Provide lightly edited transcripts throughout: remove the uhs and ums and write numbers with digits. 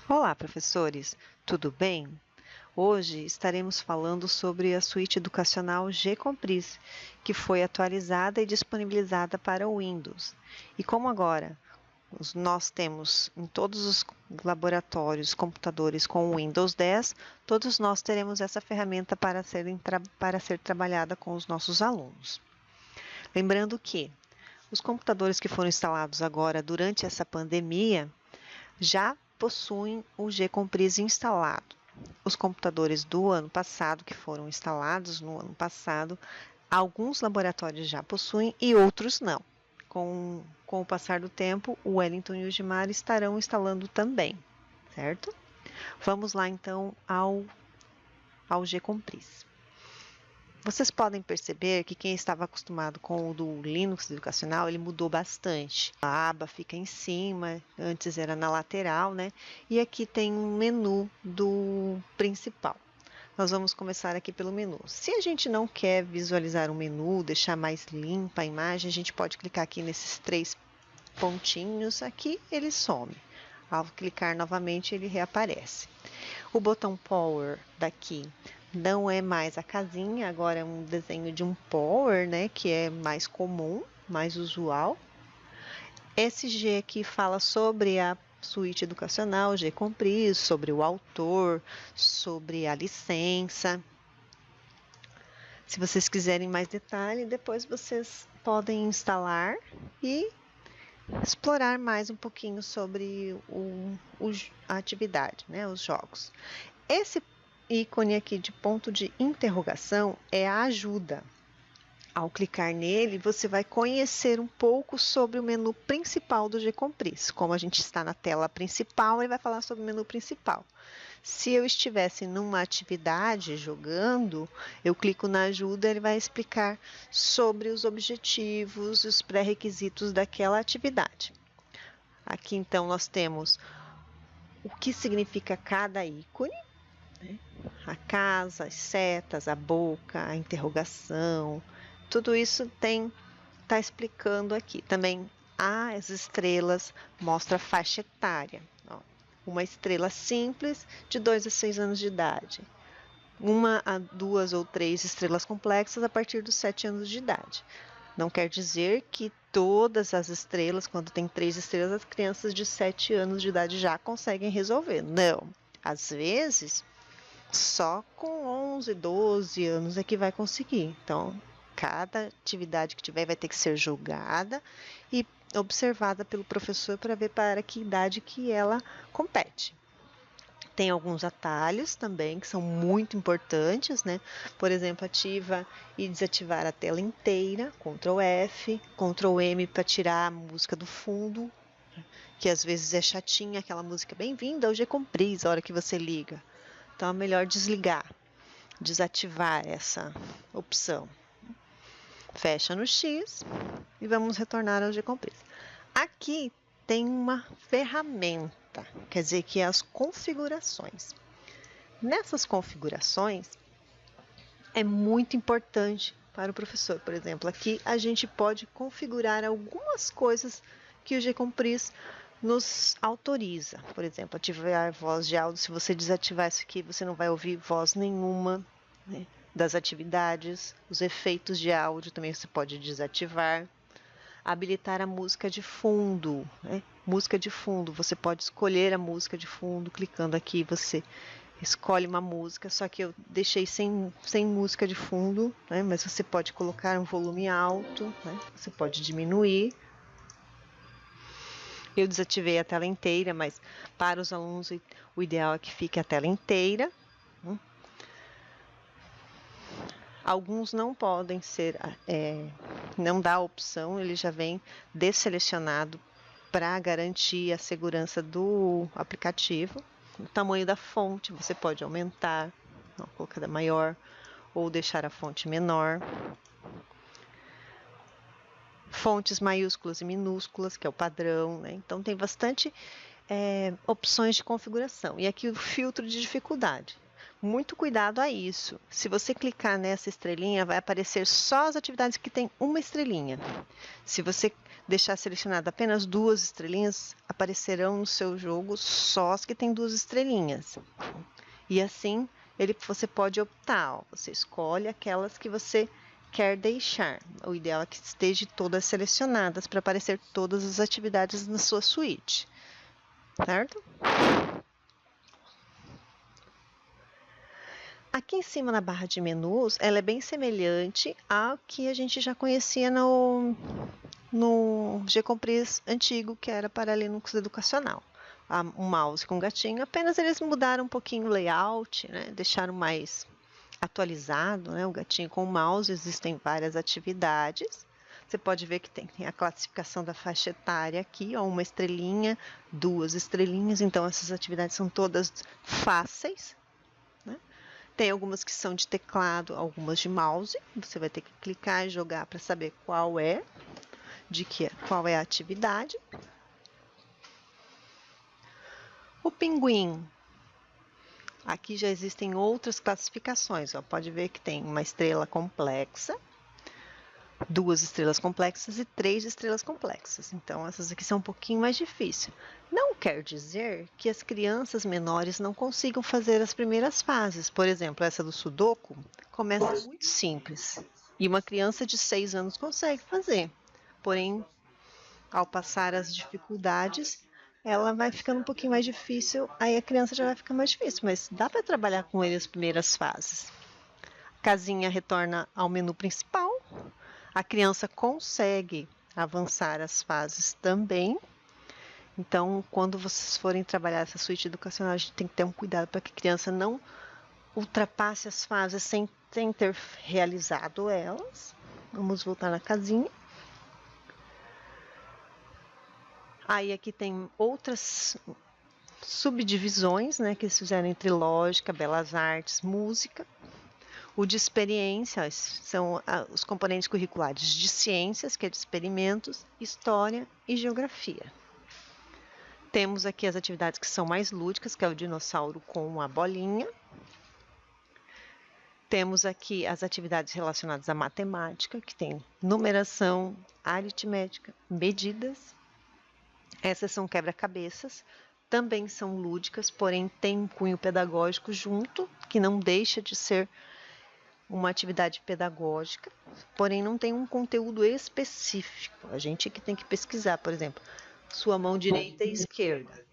Olá, professores, tudo bem? Hoje estaremos falando sobre a suíte educacional Gcompris, que foi atualizada e disponibilizada para o Windows. E como agora nós temos em todos os laboratórios computadores com o Windows 10, todos nós teremos essa ferramenta para ser trabalhada com os nossos alunos. Lembrando que os computadores que foram instalados agora durante essa pandemia já possuem o Gcompris instalado. Os computadores do ano passado, que foram instalados no ano passado, alguns laboratórios já possuem e outros não. Com o passar do tempo, o Wellington e o Gimar estarão instalando também, certo? Vamos lá então ao Gcompris. Vocês podem perceber que quem estava acostumado com o do Linux educacional, ele mudou bastante. A aba fica em cima, antes era na lateral, né? E aqui tem um menu do principal. Nós vamos começar aqui pelo menu. Se a gente não quer visualizar o menu, deixar mais limpa a imagem, a gente pode clicar aqui nesses três pontinhos aqui, ele some. Ao clicar novamente, ele reaparece. O botão Power daqui não é mais a casinha, agora é um desenho de um Power, né, que é mais comum, mais usual. Esse G aqui fala sobre a suíte educacional, Gcompris, sobre o autor, sobre a licença. Se vocês quiserem mais detalhe, depois vocês podem instalar e explorar mais um pouquinho sobre a atividade, né, os jogos. Esse ícone aqui de ponto de interrogação é a ajuda. Ao clicar nele, você vai conhecer um pouco sobre o menu principal do Gcompris. Como a gente está na tela principal, ele vai falar sobre o menu principal. Se eu estivesse numa atividade jogando, eu clico na ajuda, ele vai explicar sobre os objetivos, os pré-requisitos daquela atividade. Aqui então nós temos o que significa cada ícone, né? A casa, as setas, a boca, a interrogação, tudo isso está explicando aqui. Também as estrelas mostra a faixa etária. Ó, uma estrela simples de 2 a 6 anos de idade. Uma a 2 ou 3 estrelas complexas a partir dos 7 anos de idade. Não quer dizer que todas as estrelas, quando tem 3 estrelas, as crianças de 7 anos de idade já conseguem resolver. Não. Às vezes, só com 11, 12 anos é que vai conseguir. Então, cada atividade que tiver vai ter que ser julgada e observada pelo professor para ver para que idade que ela compete. Tem alguns atalhos também que são muito importantes, né? Por exemplo, ativa e desativar a tela inteira, Ctrl F, Ctrl M para tirar a música do fundo, que às vezes é chatinha, aquela música bem-vinda ao Gcompris, a hora que você liga. Então é melhor desligar, desativar essa opção. Fecha no X e vamos retornar ao Gcompris. Aqui tem uma ferramenta, quer dizer que é as configurações. Nessas configurações é muito importante para o professor. Por exemplo, aqui a gente pode configurar algumas coisas que o Gcompris nos autoriza. Por exemplo, ativar voz de áudio. Se você desativar isso aqui, você não vai ouvir voz nenhuma, né, das atividades. Os efeitos de áudio também você pode desativar. Habilitar a música de fundo, né? Música de fundo, você pode escolher a música de fundo, clicando aqui você escolhe uma música, só que eu deixei sem música de fundo, né? Mas você pode colocar um volume alto, né? Você pode diminuir. Eu desativei a tela inteira, mas para os alunos o ideal é que fique a tela inteira. Alguns não podem ser, não dá a opção, ele já vem desselecionado para garantir a segurança do aplicativo. O tamanho da fonte você pode aumentar, colocar maior ou deixar a fonte menor. Fontes maiúsculas e minúsculas, que é o padrão, né? Então tem bastante opções de configuração. E aqui o filtro de dificuldade. Muito cuidado a isso. Se você clicar nessa estrelinha, vai aparecer só as atividades que tem uma estrelinha. Se você deixar selecionado apenas 2 estrelinhas, aparecerão no seu jogo só as que tem 2 estrelinhas. E assim, você pode optar, ó, você escolhe aquelas que você quer deixar. O ideal é que estejam todas selecionadas para aparecer todas as atividades na sua suíte, certo? Aqui em cima na barra de menus, ela é bem semelhante ao que a gente já conhecia no Gcompris antigo, que era para Linux educacional. Um mouse com gatinho, apenas eles mudaram um pouquinho o layout, né? Deixaram mais atualizado, né? O gatinho com o mouse, existem várias atividades. Você pode ver que tem a classificação da faixa etária aqui, ó, 1 estrelinha, 2 estrelinhas, então essas atividades são todas fáceis, né? Tem algumas que são de teclado, algumas de mouse, você vai ter que clicar e jogar para saber qual é a atividade. O pinguim. Aqui já existem outras classificações, ó. Pode ver que tem uma estrela complexa, 2 estrelas complexas e 3 estrelas complexas. Então, essas aqui são um pouquinho mais difíceis. Não quer dizer que as crianças menores não consigam fazer as primeiras fases. Por exemplo, essa do Sudoku começa muito simples. E uma criança de 6 anos consegue fazer. Porém, ao passar as dificuldades, ela vai ficando um pouquinho mais difícil, aí a criança já vai ficar mais difícil, mas dá para trabalhar com ele as primeiras fases. A casinha retorna ao menu principal, a criança consegue avançar as fases também. Então, quando vocês forem trabalhar essa suíte educacional, a gente tem que ter um cuidado para que a criança não ultrapasse as fases sem ter realizado elas. Vamos voltar na casinha. Aí aqui tem outras subdivisões, né, que eles fizeram entre lógica, belas artes, música. O de experiência são os componentes curriculares de ciências, que é de experimentos, história e geografia. Temos aqui as atividades que são mais lúdicas, que é o dinossauro com a bolinha. Temos aqui as atividades relacionadas à matemática, que tem numeração, aritmética, medidas. Essas são quebra-cabeças, também são lúdicas, porém tem um cunho pedagógico junto, que não deixa de ser uma atividade pedagógica, porém não tem um conteúdo específico. A gente que tem que pesquisar, por exemplo, sua mão direita e esquerda.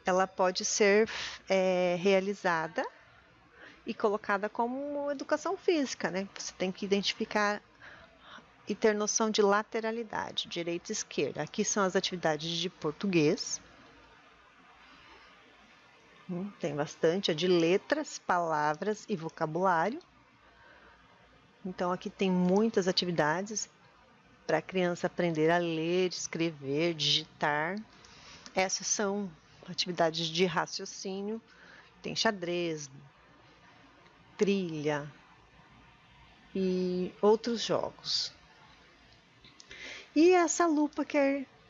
Ela pode ser realizada e colocada como educação física, né? Você tem que identificar e ter noção de lateralidade, direita e esquerda. Aqui são as atividades de português. Tem bastante, a de letras, palavras e vocabulário. Então, aqui tem muitas atividades para a criança aprender a ler, escrever, digitar. Essas são atividades de raciocínio. Tem xadrez, trilha e outros jogos. E essa lupa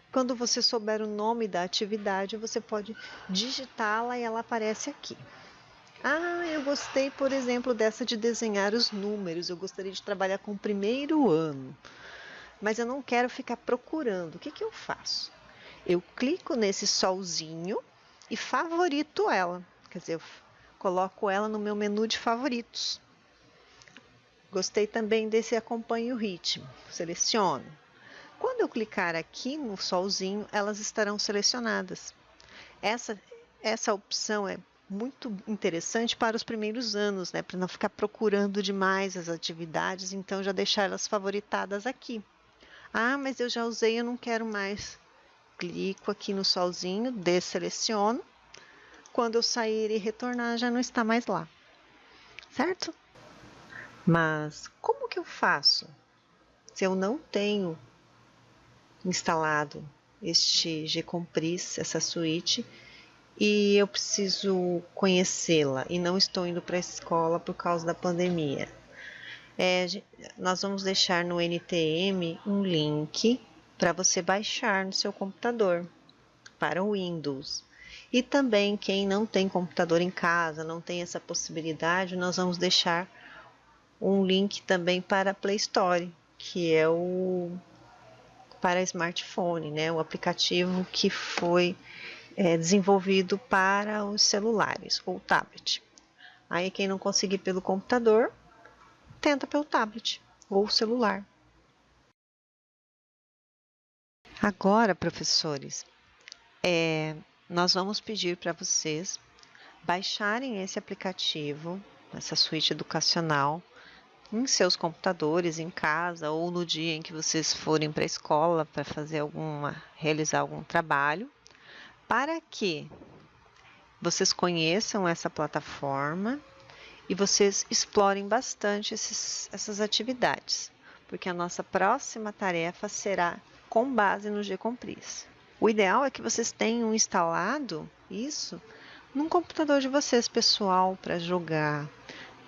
quando você souber o nome da atividade, você pode digitá-la e ela aparece aqui. Eu gostei, por exemplo, dessa de desenhar os números. Eu gostaria de trabalhar com o primeiro ano, mas eu não quero ficar procurando. O que eu faço? Eu clico nesse solzinho e favorito ela. Quer dizer, eu coloco ela no meu menu de favoritos. Gostei também desse acompanhe o ritmo. Seleciono. Quando eu clicar aqui no solzinho, elas estarão selecionadas. Essa opção é muito interessante para os primeiros anos, né? Para não ficar procurando demais as atividades, então já deixar elas favoritadas aqui. Mas eu já usei, eu não quero mais. Clico aqui no solzinho, desseleciono. Quando eu sair e retornar, já não está mais lá. Certo? Mas como que eu faço se eu não tenho instalado este Gcompris, essa suíte, e eu preciso conhecê-la e não estou indo para a escola por causa da pandemia? Nós vamos deixar no NTM um link para você baixar no seu computador para o Windows. E também quem não tem computador em casa, não tem essa possibilidade, nós vamos deixar um link também para a Play Store, que é o para smartphone, né? O aplicativo que foi desenvolvido para os celulares ou tablet. Aí quem não conseguir pelo computador, tenta pelo tablet ou celular. Agora, professores, nós vamos pedir para vocês baixarem esse aplicativo, essa suíte educacional, em seus computadores, em casa ou no dia em que vocês forem para a escola para realizar algum trabalho, para que vocês conheçam essa plataforma e vocês explorem bastante essas atividades, porque a nossa próxima tarefa será com base no Gcompris. O ideal é que vocês tenham instalado isso num computador de vocês pessoal para jogar.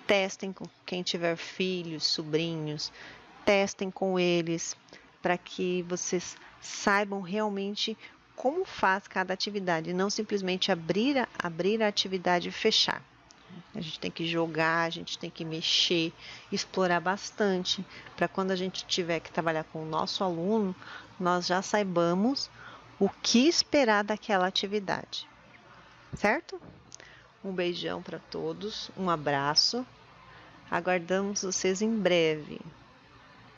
Testem com quem tiver filhos, sobrinhos, testem com eles para que vocês saibam realmente como faz cada atividade, não simplesmente abrir a atividade e fechar. A gente tem que jogar, a gente tem que mexer, explorar bastante, para quando a gente tiver que trabalhar com o nosso aluno, nós já saibamos o que esperar daquela atividade. Certo? Um beijão para todos, um abraço. Aguardamos vocês em breve.